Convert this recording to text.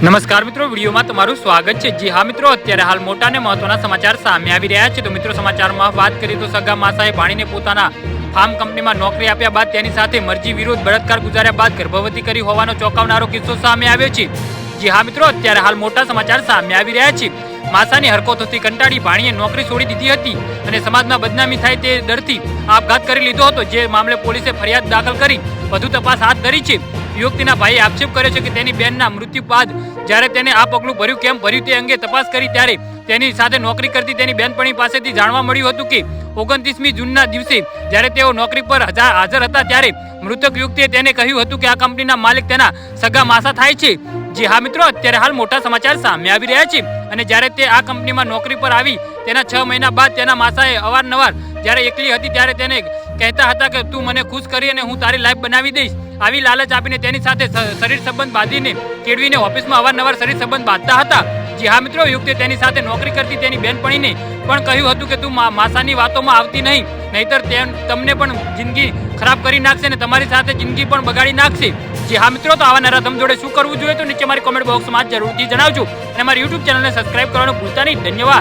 નમસ્કાર મિત્રો, વિડીયોમાં તમારું સ્વાગત છે। જી હા મિત્રો, અત્યારે હાલ મોટા અને મહત્વના સમાચાર સામે આવી રહ્યા છે। તો મિત્રો, સમાચારમાં વાત કરીએ તો સગા માસાએ ભાણીને પોતાના ફાર્મ કંપનીમાં નોકરી આપ્યા બાદ તેની સાથે મરજી વિરુદ્ધ બળાત્કાર ગુજાર્યા બાદ ગર્ભવતી કરી હોવાનો ચોંકાવનારો કિસ્સો સામે આવ્યો છે। જી હા મિત્રો, અત્યારે હાલ મોટા સમાચાર સામે આવી રહ્યા છે। માસાની હરકતોથી કંટાળી ભાણીએ નોકરી છોડી દીધી હતી અને સમાજમાં બદનામી થાય તે ડરથી આપઘાત કરી લીધો હતો। જે મામલે પોલીસે ફરિયાદ દાખલ કરી વધુ તપાસ હાથ ધરી છે। યુવતીના ભાઈએ આક્ષેપ કર્યો છે કે તેની બહેનના મૃત્યુ બાદ જ્યારે તેને આ પગલું ભર્યું કેમ ભર્યું તે અંગે તપાસ કરી ત્યારે તેની સાથે નોકરી કરતી તેની બહેનપણી પાસેથી જાણવા મળ્યું હતું કે 29મી જૂનના દિવસે જ્યારે તેઓ નોકરી પર હાજર હતા ત્યારે મૃતક યુવતીએ તેને કહ્યું હતું કે આ કંપનીના માલિક તેના સગા માસા થાય છે। જી હા મિત્રો, અત્યારે હાલ મોટા સમાચાર સામે આવી રહ્યા છે અને જ્યારે તે આ કંપનીમાં નોકરી પર આવી તેના 6 મહિના બાદ તેના માસાએ અવારનવાર જ્યારે એકલી હતી ત્યારે તેને કહેતા હતા કે તું મને ખુશ કરી અને હું તારી લાઈફ બનાવી દઈશ। આવી લાલચ આપીને તેની સાથે શરીર સંબંધ બાંધીને કેળવીને ઓફિસમાં અવારનવાર શરીર સંબંધ બાંધતા હતા। જી હા મિત્રો, યુવતીએ તેની સાથે નોકરી કરતી તેની બહેનપણીને પણ કહ્યું હતું કે તું માસાની વાતોમાં આવતી નહીં, નહીતર તમને પણ જિંદગી ખરાબ કરી નાખશે અને તમારી સાથે જિંદગી પણ બગાડી નાખશે। જી હા મિત્રો, તો આવા નરાધમ જોડે શું કરવું જોઈએ તો નીચે મારી કોમેન્ટ બોક્સમાં જરૂરથી જણાવજો અને મારી યુટ્યુબ ચેનલને સબસ્ક્રાઇબ કરવાનું ભૂલતા નહીં। ધન્યવાદ।